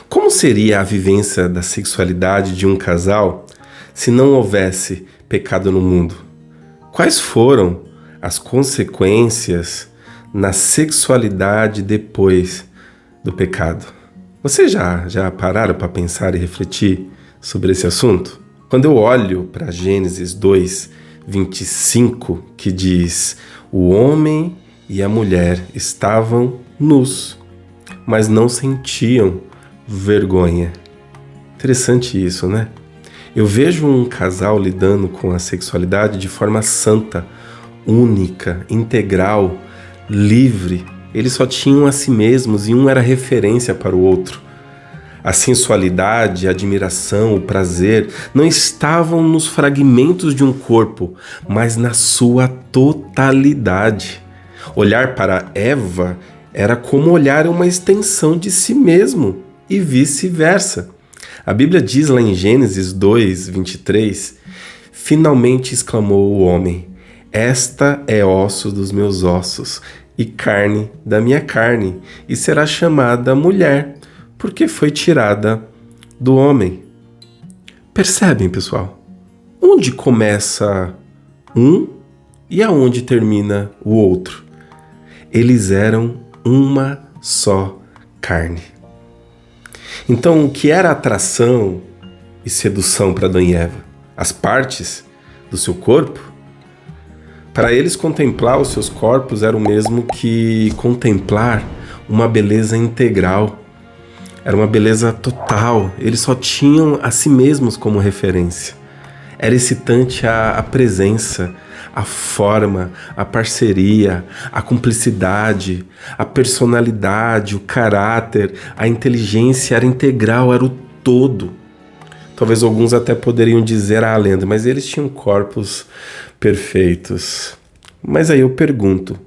Como seria a vivência da sexualidade de um casal se não houvesse pecado no mundo? Quais foram as consequências na sexualidade depois do pecado? Vocês já pararam para pensar e refletir sobre esse assunto? Quando eu olho para Gênesis 2, 25, que diz: o homem e a mulher estavam nus, mas não sentiam vergonha. Interessante isso, né? Eu vejo um casal lidando com a sexualidade de forma santa, única, integral, livre. Eles só tinham a si mesmos e um era referência para o outro. A sensualidade, a admiração, o prazer não estavam nos fragmentos de um corpo, mas na sua totalidade. Olhar para Eva era como olhar uma extensão de si mesmo e vice-versa. A Bíblia diz lá em Gênesis 2, 23, finalmente exclamou o homem: esta é osso dos meus ossos e carne da minha carne, e será chamada mulher, porque foi tirada do homem. Percebem, pessoal? Onde começa um e aonde termina o outro? Eles eram uma só carne. Então, o que era atração e sedução para Adão e Eva? As partes do seu corpo? Para eles, contemplar os seus corpos era o mesmo que contemplar uma beleza integral. Era uma beleza total. Eles só tinham a si mesmos como referência. Era excitante a presença, a forma, a parceria, a cumplicidade, a personalidade, o caráter, a inteligência era integral, era o todo. Talvez alguns até poderiam dizer a lenda, mas eles tinham corpos perfeitos. Mas aí eu pergunto,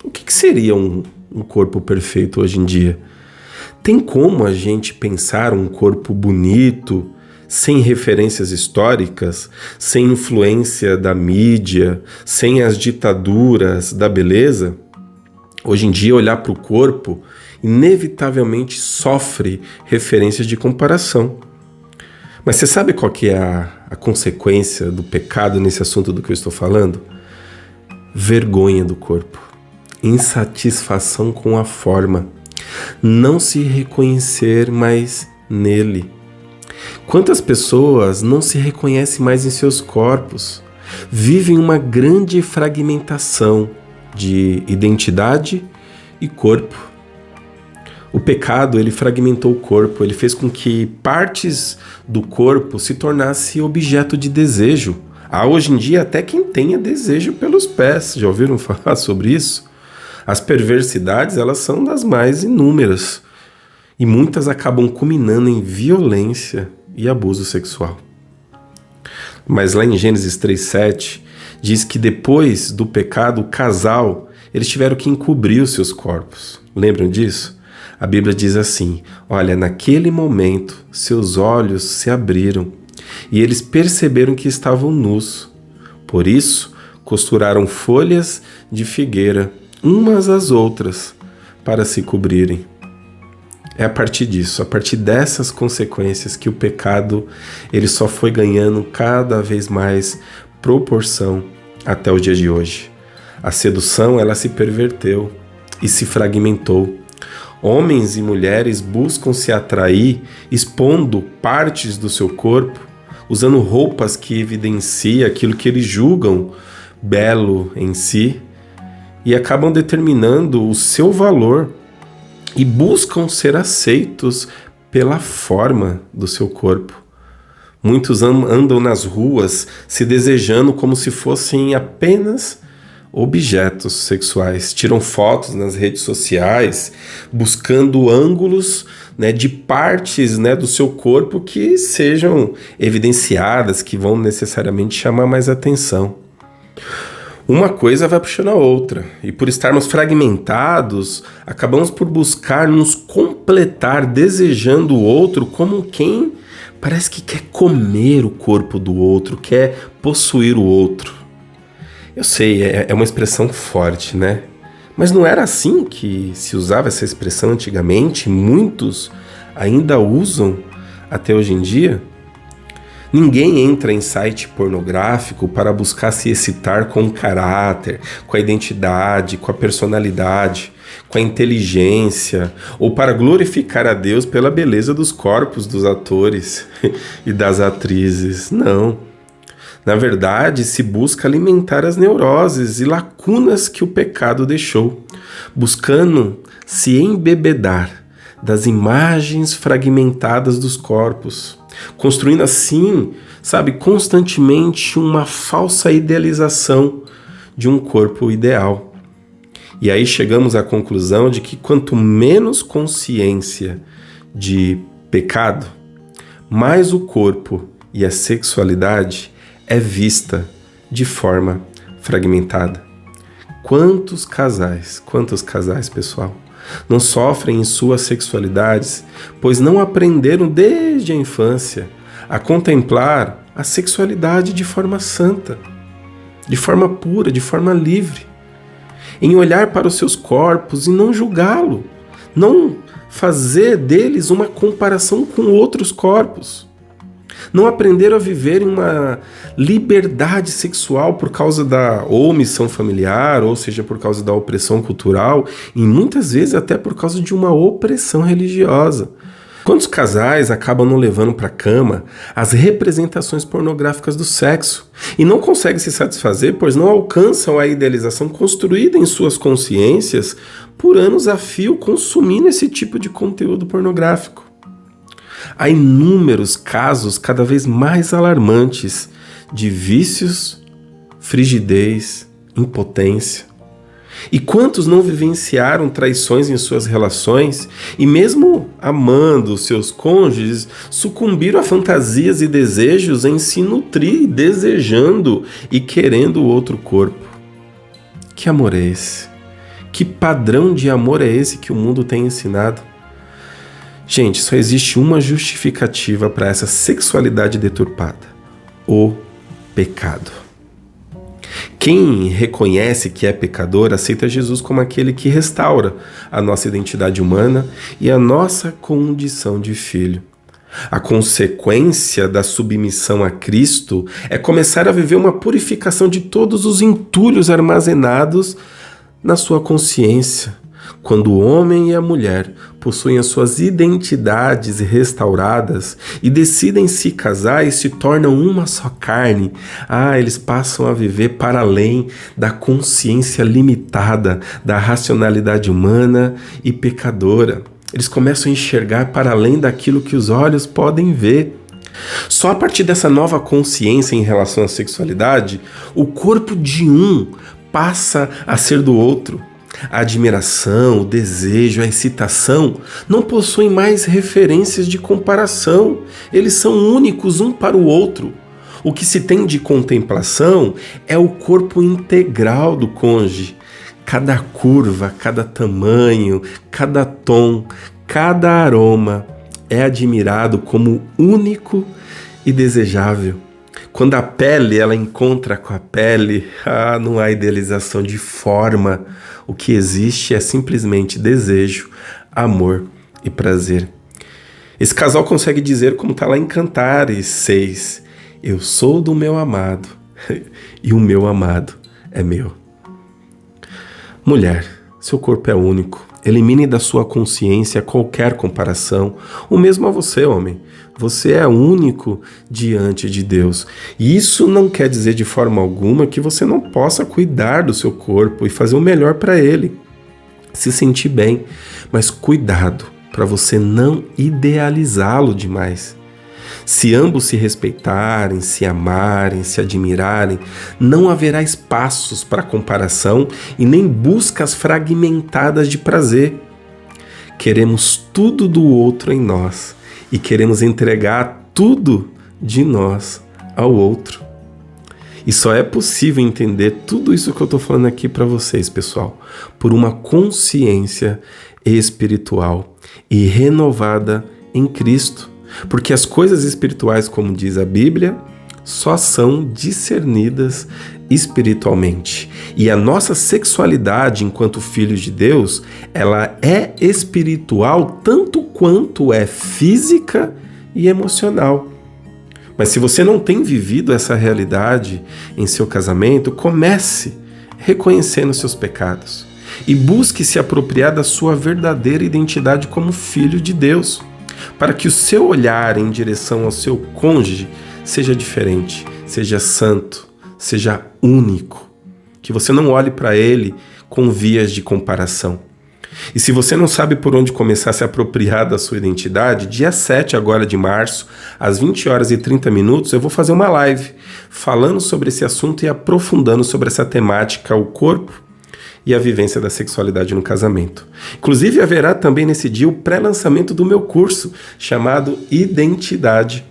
o que seria um corpo perfeito hoje em dia? Tem como a gente pensar um corpo bonito, sem referências históricas, sem influência da mídia, sem as ditaduras da beleza? Hoje em dia, olhar para o corpo inevitavelmente sofre referências de comparação. Mas você sabe qual que é a consequência do pecado nesse assunto do que eu estou falando? Vergonha do corpo, insatisfação com a forma, não se reconhecer mais nele. Quantas pessoas não se reconhecem mais em seus corpos? Vivem uma grande fragmentação de identidade e corpo. O pecado, ele fragmentou o corpo, ele fez com que partes do corpo se tornassem objeto de desejo. Há hoje em dia até quem tenha desejo pelos pés. Já ouviram falar sobre isso? As perversidades, elas são das mais inúmeras. E muitas acabam culminando em violência e abuso sexual. Mas lá em Gênesis 3:7, diz que depois do pecado, o casal, eles tiveram que encobrir os seus corpos. Lembram disso? A Bíblia diz assim: olha, naquele momento, seus olhos se abriram e eles perceberam que estavam nus. Por isso, costuraram folhas de figueira umas às outras para se cobrirem. É a partir disso, a partir dessas consequências que o pecado ele só foi ganhando cada vez mais proporção até o dia de hoje. A sedução ela se perverteu e se fragmentou. Homens e mulheres buscam se atrair expondo partes do seu corpo, usando roupas que evidenciam aquilo que eles julgam belo em si e acabam determinando o seu valor e buscam ser aceitos pela forma do seu corpo. Muitos andam nas ruas se desejando como se fossem apenas objetos sexuais. Tiram fotos nas redes sociais, buscando ângulos, de partes, do seu corpo que sejam evidenciadas, que vão necessariamente chamar mais atenção. Uma coisa vai puxando a outra, e por estarmos fragmentados, acabamos por buscar nos completar, desejando o outro como quem parece que quer comer o corpo do outro, quer possuir o outro. Eu sei, é uma expressão forte, né? Mas não era assim que se usava essa expressão antigamente? Muitos ainda usam até hoje em dia? Ninguém entra em site pornográfico para buscar se excitar com o caráter, com a identidade, com a personalidade, com a inteligência, ou para glorificar a Deus pela beleza dos corpos dos atores e das atrizes. Não. Na verdade, se busca alimentar as neuroses e lacunas que o pecado deixou, buscando se embebedar das imagens fragmentadas dos corpos, construindo assim, constantemente uma falsa idealização de um corpo ideal. E aí chegamos à conclusão de que quanto menos consciência de pecado, mais o corpo e a sexualidade é vista de forma fragmentada. Quantos casais, pessoal, não sofrem em suas sexualidades, pois não aprenderam desde a infância a contemplar a sexualidade de forma santa, de forma pura, de forma livre, em olhar para os seus corpos e não julgá-lo, não fazer deles uma comparação com outros corpos. Não aprenderam a viver em uma liberdade sexual por causa da omissão familiar, ou seja, por causa da opressão cultural, e muitas vezes até por causa de uma opressão religiosa. Quantos casais acabam não levando para a cama as representações pornográficas do sexo e não conseguem se satisfazer, pois não alcançam a idealização construída em suas consciências por anos a fio consumindo esse tipo de conteúdo pornográfico? Há inúmeros casos cada vez mais alarmantes de vícios, frigidez, impotência. E quantos não vivenciaram traições em suas relações e mesmo amando seus cônjuges, sucumbiram a fantasias e desejos em se nutrir, desejando e querendo o outro corpo? Que amor é esse? Que padrão de amor é esse que o mundo tem ensinado? Gente, só existe uma justificativa para essa sexualidade deturpada: o pecado. Quem reconhece que é pecador aceita Jesus como aquele que restaura a nossa identidade humana e a nossa condição de filho. A consequência da submissão a Cristo é começar a viver uma purificação de todos os entulhos armazenados na sua consciência. Quando o homem e a mulher possuem as suas identidades restauradas e decidem se casar e se tornam uma só carne, eles passam a viver para além da consciência limitada, da racionalidade humana e pecadora. Eles começam a enxergar para além daquilo que os olhos podem ver. Só a partir dessa nova consciência em relação à sexualidade, o corpo de um passa a ser do outro. A admiração, o desejo, a excitação não possuem mais referências de comparação. Eles são únicos um para o outro. O que se tem de contemplação é o corpo integral do cônjuge. Cada curva, cada tamanho, cada tom, cada aroma é admirado como único e desejável. Quando a pele ela encontra com a pele, não há idealização de forma. O que existe é simplesmente desejo, amor e prazer. Esse casal consegue dizer, como está lá em Cantares 6, eu sou do meu amado e o meu amado é meu. Mulher, seu corpo é único. Elimine da sua consciência qualquer comparação. O mesmo a você, homem. Você é único diante de Deus. E isso não quer dizer de forma alguma que você não possa cuidar do seu corpo e fazer o melhor para ele. Se sentir bem, mas cuidado para você não idealizá-lo demais. Se ambos se respeitarem, se amarem, se admirarem, não haverá espaços para comparação e nem buscas fragmentadas de prazer. Queremos tudo do outro em nós e queremos entregar tudo de nós ao outro. E só é possível entender tudo isso que eu estou falando aqui para vocês, pessoal, por uma consciência espiritual e renovada em Cristo. Porque as coisas espirituais, como diz a Bíblia, só são discernidas espiritualmente. E a nossa sexualidade enquanto filhos de Deus, ela é espiritual tanto quanto é física e emocional. Mas se você não tem vivido essa realidade em seu casamento, comece reconhecendo seus pecados e busque se apropriar da sua verdadeira identidade como filho de Deus, para que o seu olhar em direção ao seu cônjuge seja diferente, seja santo, seja único, que você não olhe para ele com vias de comparação. E se você não sabe por onde começar a se apropriar da sua identidade, dia 7 agora de março, às 20h30, eu vou fazer uma live falando sobre esse assunto e aprofundando sobre essa temática, o corpo e a vivência da sexualidade no casamento. Inclusive, haverá também nesse dia o pré-lançamento do meu curso, chamado Identidade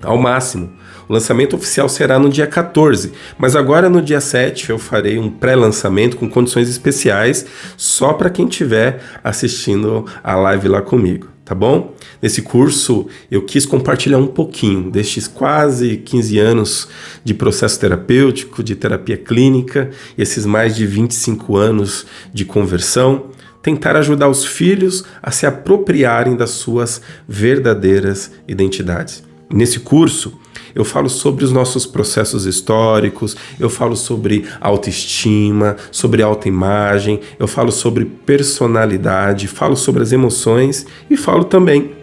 ao Máximo. O lançamento oficial será no dia 14, mas agora no dia 7 eu farei um pré-lançamento com condições especiais só para quem estiver assistindo a live lá comigo, tá bom? Nesse curso eu quis compartilhar um pouquinho destes quase 15 anos de processo terapêutico, de terapia clínica, e esses mais de 25 anos de conversão, tentar ajudar os filhos a se apropriarem das suas verdadeiras identidades. Nesse curso, eu falo sobre os nossos processos históricos, eu falo sobre autoestima, sobre autoimagem, eu falo sobre personalidade, falo sobre as emoções e falo também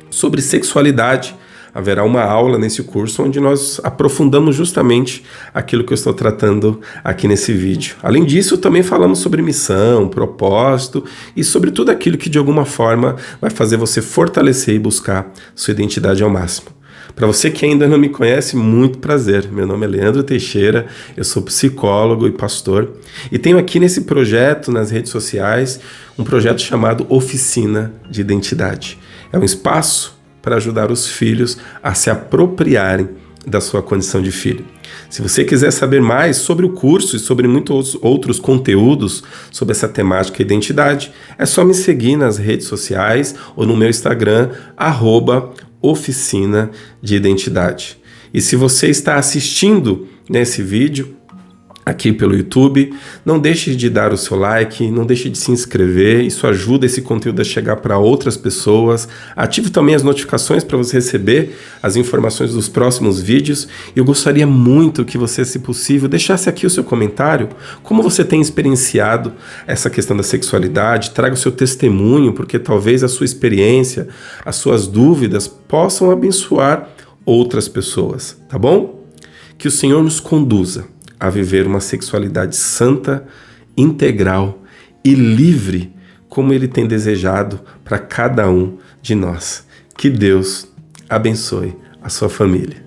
sobre sexualidade. Haverá uma aula nesse curso onde nós aprofundamos justamente aquilo que eu estou tratando aqui nesse vídeo. Além disso, também falamos sobre missão, propósito e sobre tudo aquilo que de alguma forma vai fazer você fortalecer e buscar sua identidade ao máximo. Para você que ainda não me conhece, muito prazer. Meu nome é Leandro Teixeira, eu sou psicólogo e pastor e tenho aqui nesse projeto, nas redes sociais, um projeto chamado Oficina de Identidade. É um espaço para ajudar os filhos a se apropriarem da sua condição de filho. Se você quiser saber mais sobre o curso e sobre muitos outros conteúdos sobre essa temática identidade, é só me seguir nas redes sociais ou no meu Instagram, @Oficina de Identidade. E se você está assistindo nesse vídeo aqui pelo YouTube, não deixe de dar o seu like, não deixe de se inscrever, isso ajuda esse conteúdo a chegar para outras pessoas. Ative também as notificações para você receber as informações dos próximos vídeos. Eu gostaria muito que você, se possível, deixasse aqui o seu comentário, como você tem experienciado essa questão da sexualidade, traga o seu testemunho, porque talvez a sua experiência, as suas dúvidas possam abençoar outras pessoas, tá bom? Que o Senhor nos conduza a viver uma sexualidade santa, integral e livre, como Ele tem desejado para cada um de nós. Que Deus abençoe a sua família.